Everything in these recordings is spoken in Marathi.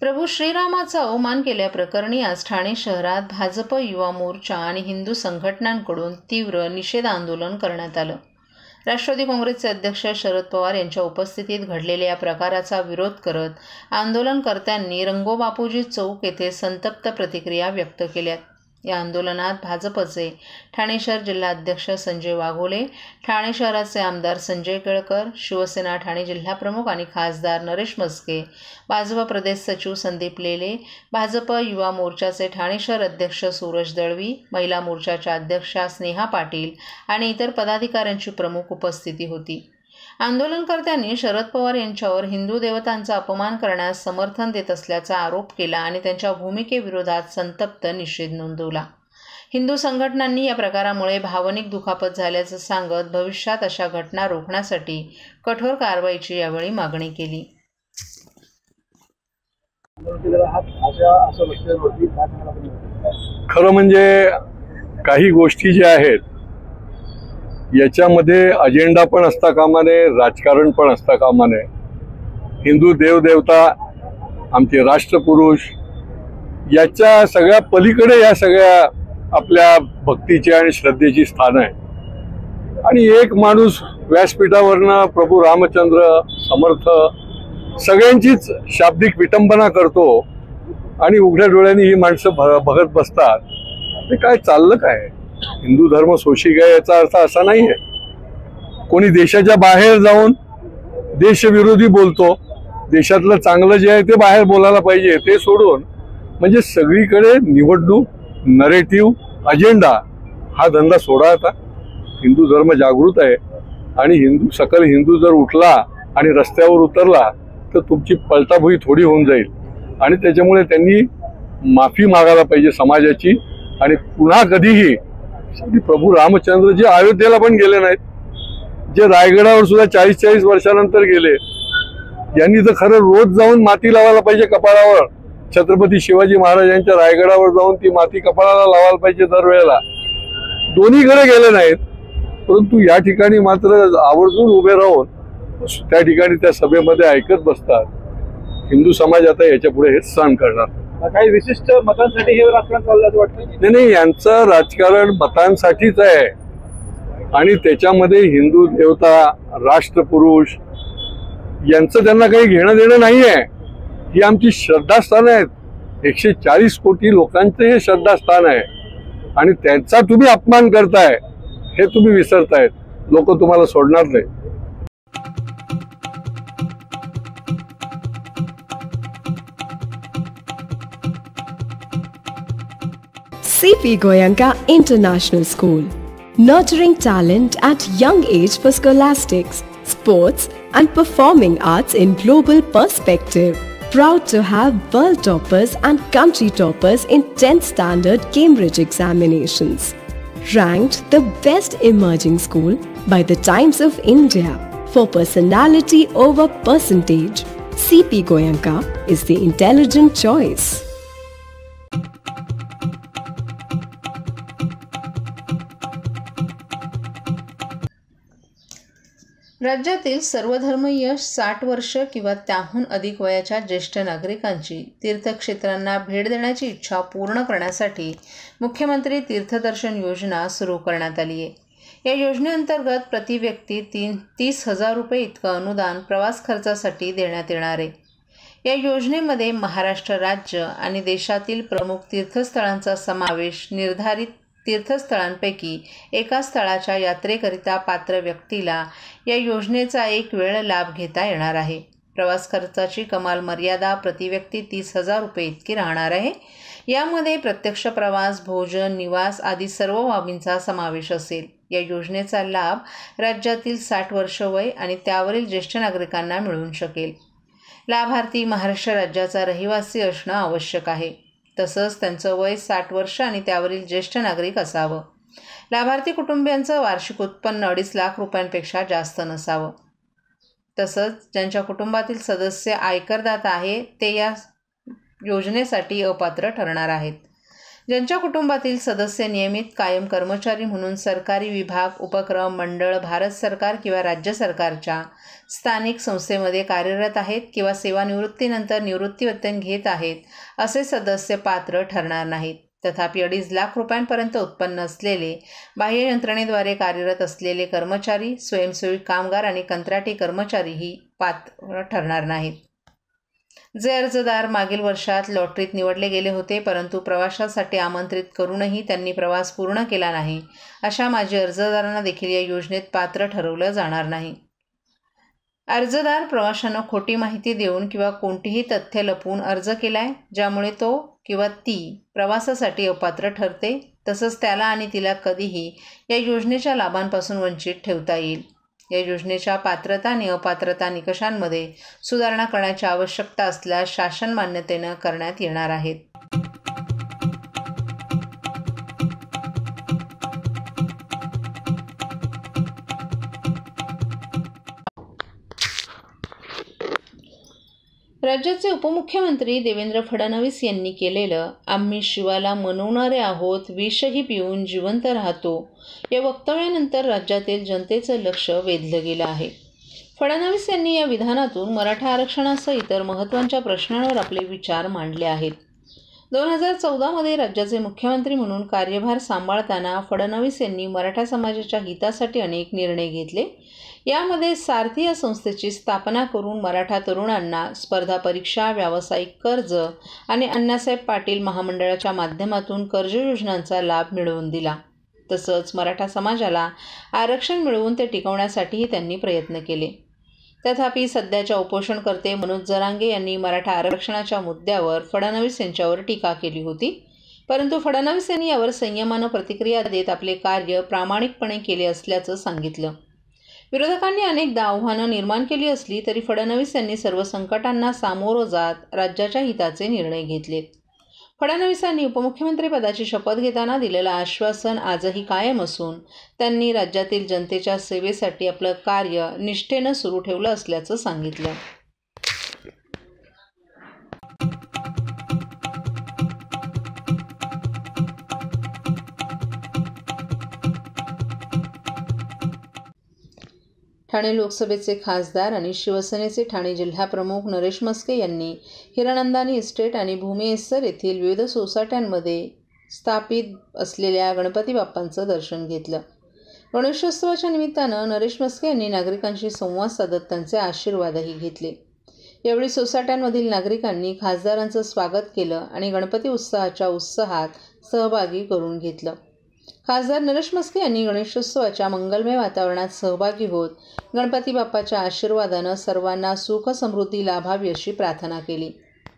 प्रभू श्रीरामाचा अवमान केल्याप्रकरणी आज ठाणे शहरात भाजप युवा मोर्चा आणि हिंदू संघटनांकडून तीव्र निषेध आंदोलन करण्यात आलं. राष्ट्रवादी काँग्रेसचे अध्यक्ष शरद पवार यांच्या उपस्थितीत घडलेल्या या प्रकाराचा विरोध करत आंदोलनकर्त्यांनी रंगोबापूजी चौक येथे संतप्त प्रतिक्रिया व्यक्त केल्यात. या आंदोलनात भाजपचे ठाणे शहर जिल्हाध्यक्ष संजय वाघोले, ठाणे शहराचे आमदार संजय केळकर, शिवसेना ठाणे जिल्हाप्रमुख आणि खासदार नरेश म्हस्के, भाजप प्रदेश सचिव संदीप लेले, भाजप युवा मोर्चाचे ठाणे शहर अध्यक्ष सूरज दळवी, महिला मोर्चाच्या अध्यक्षा स्नेहा पाटील आणि इतर पदाधिकाऱ्यांची प्रमुख उपस्थिती होती. आंदोलनकर्त्यांनी शरद पवार यांच्यावर हिंदू देवतांचा अपमान करण्यास समर्थन देत असल्याचा आरोप केला आणि त्यांच्या भूमिकेविरोधात संतप्त निषेध नोंदवला. हिंदू संघटनांनी या प्रकारामुळे भावनिक दुखापत झाल्याचं सांगत भविष्यात अशा घटना रोखण्यासाठी कठोर कारवाईची यावेळी मागणी केली. खरं म्हणजे काही गोष्टी ज्या आहेत याच्यामध्ये अजेंडा पण असता कामा नये, राजकारण पण असता कामा नये. हिंदू देवदेवता, आमचे राष्ट्रपुरुष याच्या सगळ्या पलीकडे या सगळ्या आपल्या भक्तीची आणि श्रद्धेची स्थान आहे. आणि एक माणूस व्यासपीठावरनं प्रभू रामचंद्र समर्थ सगळ्यांचीच शाब्दिक विटंबना करतो आणि उघड्या डोळ्यांनी ही माणसं बघत बसतात. ते काय चाललं काय? हिंदू धर्म सोशिक आहे याचा अर्थ असा नाही आहे. कोणी देशाच्या बाहेर जाऊन देशविरोधी बोलतो, देशातलं चांगलं जे आहे ते बाहेर बोलायला पाहिजे, ते सोडून म्हणजे सगळीकडे निवडणूक, नरेटिव्ह, अजेंडा हा धंदा सोडा. आता हिंदू धर्म जागृत आहे आणि सकल हिंदू जर उठला आणि रस्त्यावर उतरला तर तुमची पलटाभुई थोडी होऊन जाईल. आणि त्याच्यामुळे त्यांनी माफी मागायला पाहिजे समाजाची. आणि पुन्हा कधीही प्रभू रामचंद्र जे अयोध्येला पण गेले नाहीत, जे रायगडावर सुद्धा 40-40 वर्षानंतर गेले, यांनी तर खरं रोज जाऊन माती लावायला पाहिजे कपाळावर. छत्रपती शिवाजी महाराजांच्या रायगडावर जाऊन ती माती कपाळाला लावायला पाहिजे दरवेळेला. दोन्हीकडे गेले नाहीत, परंतु या ठिकाणी मात्र आवर्जून उभे राहून त्या ठिकाणी त्या सभेमध्ये ऐकत बसतात. हिंदू समाज आता याच्या पुढे हेच सहन करणार. काही विशिष्ट मतांसाठी हे राजकारण चाललं असं वाटतं? नाही, यांचं राजकारण मतांसाठीच आहे आणि त्याच्यामध्ये हिंदू देवता, राष्ट्रपुरुष यांचं त्यांना काही घेणं देणं नाही आहे. ही आमची श्रद्धास्थान आहेत. 140 कोटी लोकांचे हे श्रद्धास्थान आहे आणि त्यांचा तुम्ही अपमान करताय हे तुम्ही विसरतायत. लोक तुम्हाला सोडणार नाही. CP Goenka International School, nurturing talent at young age for scholastics, sports and performing arts in global perspective. Proud to have world toppers and country toppers in 10th standard Cambridge examinations. Ranked the best emerging school by the Times of India for personality over percentage. CP Goenka is the intelligent choice. राज्यातील सर्वधर्मीय 60 वर्ष किंवा त्याहून अधिक वयाच्या ज्येष्ठ नागरिकांची तीर्थक्षेत्रांना भेट देण्याची इच्छा पूर्ण करण्यासाठी मुख्यमंत्री तीर्थदर्शन योजना सुरू करण्यात आली आहे. या योजनेअंतर्गत प्रति व्यक्ती 30,000 रुपये इतकं अनुदान प्रवास खर्चासाठी देण्यात येणार आहे. या योजनेमध्ये महाराष्ट्र राज्य आणि देशातील प्रमुख तीर्थस्थळांचा समावेश निर्धारित तीर्थस्थळांपैकी एका स्थळाच्या यात्रेकरिता पात्र व्यक्तीला या योजनेचा एक वेळ लाभ घेता येणार आहे. प्रवास खर्चाची कमाल मर्यादा प्रति व्यक्ती 30,000 रुपये इतकी राहणार आहे. यामध्ये प्रत्यक्ष प्रवास, भोजन, निवास आदी सर्व बाबींचा समावेश असेल. या योजनेचा लाभ राज्यातील 60 वर्ष वय आणि त्यावरील ज्येष्ठ नागरिकांना मिळू शकेल. लाभार्थी महाराष्ट्र राज्याचा रहिवासी असणं आवश्यक आहे. तसंच त्यांचं वय 60 वर्ष आणि त्यावरील ज्येष्ठ नागरिक असावं. लाभार्थी कुटुंबियांचं वार्षिक उत्पन्न 2.5 लाख रुपयांपेक्षा जास्त नसावं. तसंच ज्यांच्या कुटुंबातील सदस्य आयकरदाता आहे ते या योजनेसाठी अपात्र ठरणार आहेत. ज्यांच्या कुटुंबातील सदस्य नियमित कायम कर्मचारी म्हणून सरकारी विभाग, उपक्रम, मंडळ, भारत सरकार किंवा राज्य सरकारच्या स्थानिक संस्थेमध्ये कार्यरत आहेत किंवा सेवानिवृत्तीनंतर निवृत्तीवेतन घेत आहेत, असे सदस्य पात्र ठरणार नाहीत. तथापि 2.5 लाख रुपयांपर्यंत उत्पन्न असलेले, बाह्य यंत्रणेद्वारे कार्यरत असलेले कर्मचारी, स्वयंसेवी कामगार आणि कंत्राटी कर्मचारीही पात्र ठरणार नाहीत. जे अर्जदार मागील वर्षात लॉटरीत निवडले गेले होते परंतु प्रवासासाठी आमंत्रित करूनही त्यांनी प्रवास पूर्ण केला नाही, अशा माजी अर्जदारांना देखील या योजनेत पात्र ठरवलं जाणार नाही. अर्जदार प्रवाशांना खोटी माहिती देऊन किंवा कोणतीही तथ्य लपवून अर्ज केलाय, ज्यामुळे तो किंवा ती प्रवासासाठी अपात्र ठरते, तसंच त्याला आणि तिला कधीही या योजनेच्या लाभांपासून वंचित ठेवता येईल. या योजनेच्या पात्रता आणि अपात्रता निकषांमध्ये सुधारणा करण्याची आवश्यकता असल्यास शासन मान्यतेनं करण्यात येणार आहेत. राज्याचे उपमुख्यमंत्री देवेंद्र फडणवीस यांनी केलेलं "आम्ही शिवाला मनवणारे आहोत, विषही पिऊन जिवंत राहतो" या वक्तव्यानंतर राज्यातील जनतेचं लक्ष वेधलं गेलं आहे. फडणवीस यांनी या विधानातून मराठा आरक्षणासह इतर महत्त्वाच्या प्रश्नांवर आपले विचार मांडले आहेत. 2014मध्ये राज्याचे मुख्यमंत्री म्हणून कार्यभार सांभाळताना फडणवीस यांनी मराठा समाजाच्या हितासाठी अनेक निर्णय घेतले. यामध्ये सारथी या संस्थेची स्थापना करून मराठा तरुणांना स्पर्धा परीक्षा, व्यावसायिक कर्ज आणि अण्णासाहेब पाटील महामंडळाच्या माध्यमातून कर्ज योजनांचा लाभ मिळवून दिला. तसंच मराठा समाजाला आरक्षण मिळवून ते टिकवण्यासाठीही त्यांनी प्रयत्न केले. तथापि सध्याच्या उपोषणकर्ते मनोज जरांगे यांनी मराठा आरक्षणाच्या मुद्द्यावर फडणवीस यांच्यावर टीका केली होती. परंतु फडणवीस यांनी यावर संयमानं प्रतिक्रिया देत आपले कार्य प्रामाणिकपणे केले असल्याचं सांगितलं. विरोधकांनी अनेकदा आव्हानं निर्माण केली असली तरी फडणवीस यांनी सर्व संकटांना सामोरं जात राज्याच्या हिताचे निर्णय घेतलेत. फडणवीसांनी उपमुख्यमंत्रीपदाची शपथ घेताना दिलेलं आश्वासन आजही कायम असून त्यांनी राज्यातील जनतेच्या सेवेसाठी आपलं कार्य निष्ठेनं सुरू ठेवलं असल्याचं सांगितलं. ठाणे लोकसभेचे खासदार आणि शिवसेनेचे ठाणे जिल्हाप्रमुख नरेश मस्के यांनी हिरानंदानी इस्टेट आणि भूमी एस्सर येथील विविध सोसायट्यांमध्ये स्थापित असलेल्या गणपती बाप्पांचं दर्शन घेतलं. गणेशोत्सवाच्या निमित्तानं नरेश मस्के यांनी नागरिकांशी संवाद साधत त्यांचे आशीर्वादही घेतले. यावेळी सोसायट्यांमधील नागरिकांनी खासदारांचं स्वागत केलं आणि गणपती उत्सवाच्या उत्साहात सहभागी करून घेतलं. खासदार नरेश मस्के यांनी गणेशोत्सवाच्या मंगलमय वातावरणात सहभागी होत गणपती बाप्पाच्या आशीर्वादानं सर्वांना सुख समृद्धी लाभावी अशी प्रार्थना केली.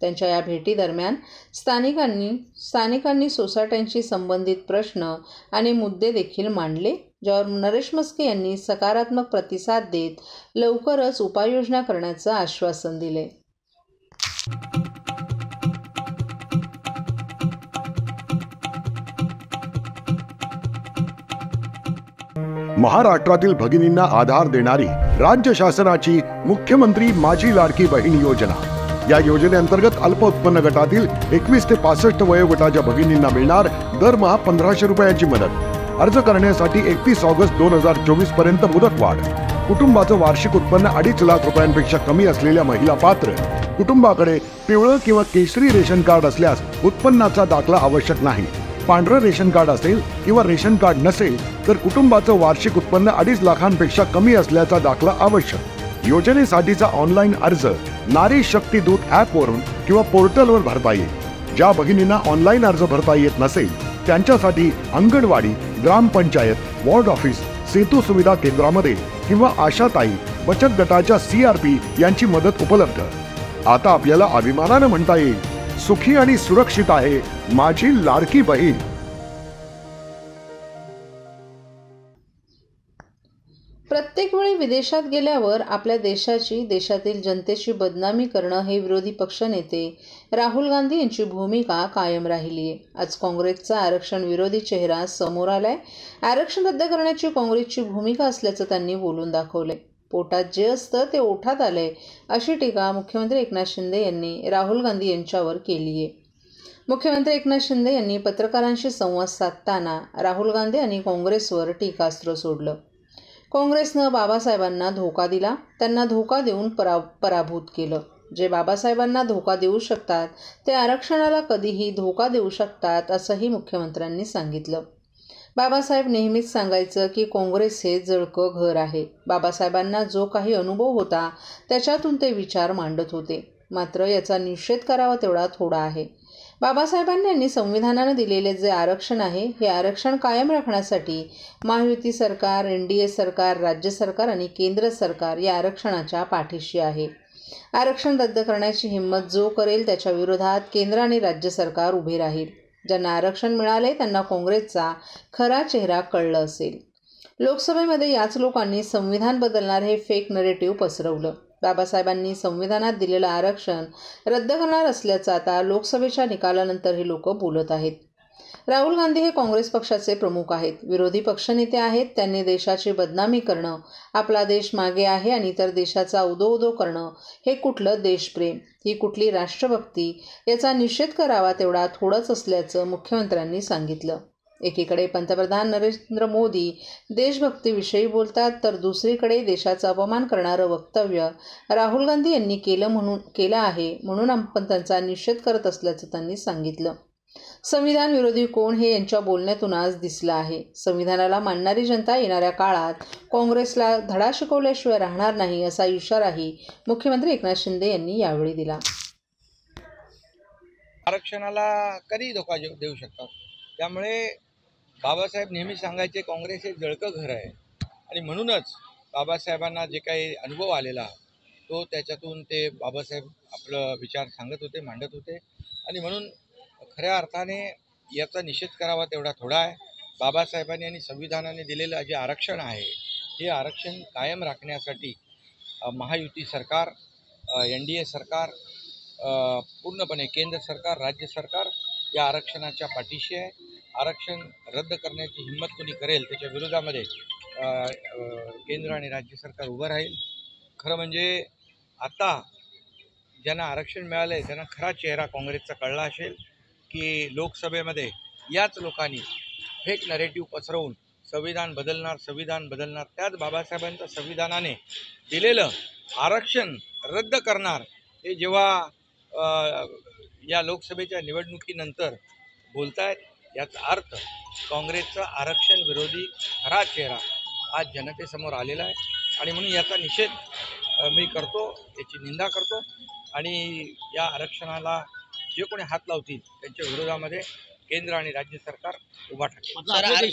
त्यांच्या या भेटीदरम्यान स्थानिकांनी सोसायट्यांशी संबंधित प्रश्न आणि मुद्दे देखील मांडले, ज्यावर नरेश मस्के यांनी सकारात्मक प्रतिसाद देत लवकरच उपाययोजना करण्याचं आश्वासन दिले. महाराष्ट्रातील भगिनींना आधार देणारी राज्य शासनाची मुख्यमंत्री माझी लाडकी बहीण योजना. या योजनेअंतर्गत अल्प उत्पन्न गटातील 21 ते 65 वयोगटाच्या भगिनींना मिळणार दरमहा 1500 रुपयांची मदत. अर्ज करण्यासाठी 31 ऑगस्ट 2024 पर्यंत मुदतवाढ. कुटुंबाचं वार्षिक उत्पन्न 2.5 लाख रुपयांपेक्षा कमी असलेल्या महिला पात्र. कुटुंबाकडे पिवळं किंवा केशरी रेशन कार्ड असल्यास उत्पन्नाचा दाखला आवश्यक नाही. पांढरं रेशन कार्ड असेल किंवा रेशन कार्ड नसेल तर कुटुंबाचं वार्षिक उत्पन्न 2.5 लाखांपेक्षा कमी असल्याचा दाखला आवश्यक. योजनेसाठीचा ऑनलाईन अर्ज नारी शक्ती दूत ॲपवरून किंवा पोर्टलवर भरता येईल. ज्या भगिनींना ऑनलाईन अर्ज भरता येत नसेल त्यांच्यासाठी अंगणवाडी, ग्रामपंचायत, वॉर्ड ऑफिस, सेतू सुविधा केंद्रामध्ये किंवा आशाताई बचत गटाच्या CRP यांची मदत उपलब्ध. आता आपल्याला अभिमानानं म्हणता येईल, सुखी आणि सुरक्षित आहे माझी लाडकी बहीण. प्रत्येक वेळी विदेशात गेल्यावर आपल्या देशातील जनतेची बदनामी करणं हे विरोधी पक्षनेते राहुल गांधी यांची भूमिका कायम राहिली आहे. आज काँग्रेसचा आरक्षण विरोधी चेहरा समोर आलाय. आरक्षण रद्द करण्याची काँग्रेसची भूमिका असल्याचं त्यांनी बोलून दाखवलंय. पोटात जे असतं ते ओठात आलंय, अशी टीका मुख्यमंत्री एकनाथ शिंदे यांनी राहुल गांधी यांच्यावर केली आहे. मुख्यमंत्री एकनाथ शिंदे यांनी पत्रकारांशी संवाद साधताना राहुल गांधी आणि काँग्रेसवर टीकास्त्र सोडलं. काँग्रेसनं बाबासाहेबांना धोका दिला, त्यांना धोका देऊन पराभूत केलं. जे बाबासाहेबांना धोका देऊ शकतात ते आरक्षणाला कधीही धोका देऊ शकतात, असंही मुख्यमंत्र्यांनी सांगितलं. बाबासाहेब नेहमीच सांगायचं की काँग्रेस हे जळकं घर आहे. बाबासाहेबांना जो काही अनुभव होता त्याच्यातून ते विचार मांडत होते. मात्र याचा निषेध करावा तेवढा थोडा आहे. बाबासाहेबांनी संविधानानं दिलेले जे आरक्षण आहे हे आरक्षण कायम राखण्यासाठी महायुती सरकार, NDA सरकार, राज्य सरकार आणि केंद्र सरकार या आरक्षणाच्या पाठीशी आहे. आरक्षण रद्द करण्याची हिंमत जो करेल त्याच्या विरोधात केंद्र आणि राज्य सरकार उभे राहील. ज्यांना आरक्षण मिळाले त्यांना काँग्रेसचा खरा चेहरा कळलं असेल. लोकसभेमध्ये याच लोकांनी संविधान बदलणार हे फेक नरेटिव्ह पसरवलं. बाबासाहेबांनी संविधानात दिलेलं आरक्षण रद्द करणार असल्याचं आता लोकसभेच्या निकालानंतर हे लोक बोलत आहेत. राहुल गांधी हे काँग्रेस पक्षाचे प्रमुख आहेत, विरोधी पक्षनेते आहेत. त्यांनी देशाची बदनामी करणं, आपला देश मागे आहे आणि इतर देशाचा उदो करणं हे कुठलं देशप्रेम, ही कुठली राष्ट्रभक्ती याचा निषेध करावा तेवढा थोडंच असल्याचं मुख्यमंत्र्यांनी सांगितलं. एकीकडे पंतप्रधान नरेंद्र मोदी देशभक्तीविषयी बोलतात, तर दुसरीकडे देशाचा अपमान करणारं वक्तव्य राहुल गांधी यांनी केलं आहे, म्हणून आपण त्यांचा निषेध करत असल्याचं त्यांनी सांगितलं. संविधान विरोधी कोण हे यांच्या बोलण्यातून आज दिसलं आहे. संविधानाला मानणारी जनता येणाऱ्या काळात काँग्रेसला धडा शिकवल्याशिवाय राहणार नाही, असा इशाराही मुख्यमंत्री एकनाथ शिंदे यांनी यावेळी दिला. आरक्षणाला कधी धोका देऊ शकतात. त्यामुळे बाबासाहेब नेहमी सांगायचे काँग्रेस हे जळकं घर आहे आणि म्हणूनच बाबासाहेबांना जे काही अनुभव आलेला तो त्याच्यातून ते बाबासाहेब आपलं विचार सांगत होते, मांडत होते आणि म्हणून खऱ्या अर्थाने याचा निषेध करावा तेवढा थोडा आहे. बाबासाहेबांनी आणि संविधानाने दिलेलं जे आरक्षण आहे हे आरक्षण कायम राखण्यासाठी महायुती सरकार, NDA सरकार, पूर्णपणे केंद्र सरकार, राज्य सरकार या आरक्षणाच्या पाठीशी आहे. आरक्षण रद्द करण्याची हिंमत कोणी करेल त्याच्या विरोधामध्ये केंद्र आणि राज्य सरकार उभं राहील. खरं म्हणजे आता ज्यांना आरक्षण मिळालं आहे त्यांना खरा चेहरा काँग्रेसचा कळला असेल की लोकसभेमध्ये याच लोकांनी फेक नरेटिव्ह पसरवून संविधान बदलणार, त्याच बाबासाहेबांच्या संविधानाने दिलेलं आरक्षण रद्द करणार हे जेव्हा या लोकसभेच्या निवडणुकीनंतर बोलतायत, याचा अर्थ काँग्रेसचा आरक्षण विरोधी खरा चेहरा आज जनतेसमोर आलेला आहे आणि म्हणून याचा निषेध मी करतो, याची निंदा करतो आणि या आरक्षणाला जे कोणी हात लावतील त्यांच्या विरोधामध्ये केंद्र आणि राज्य सरकार उभा ठाकेल.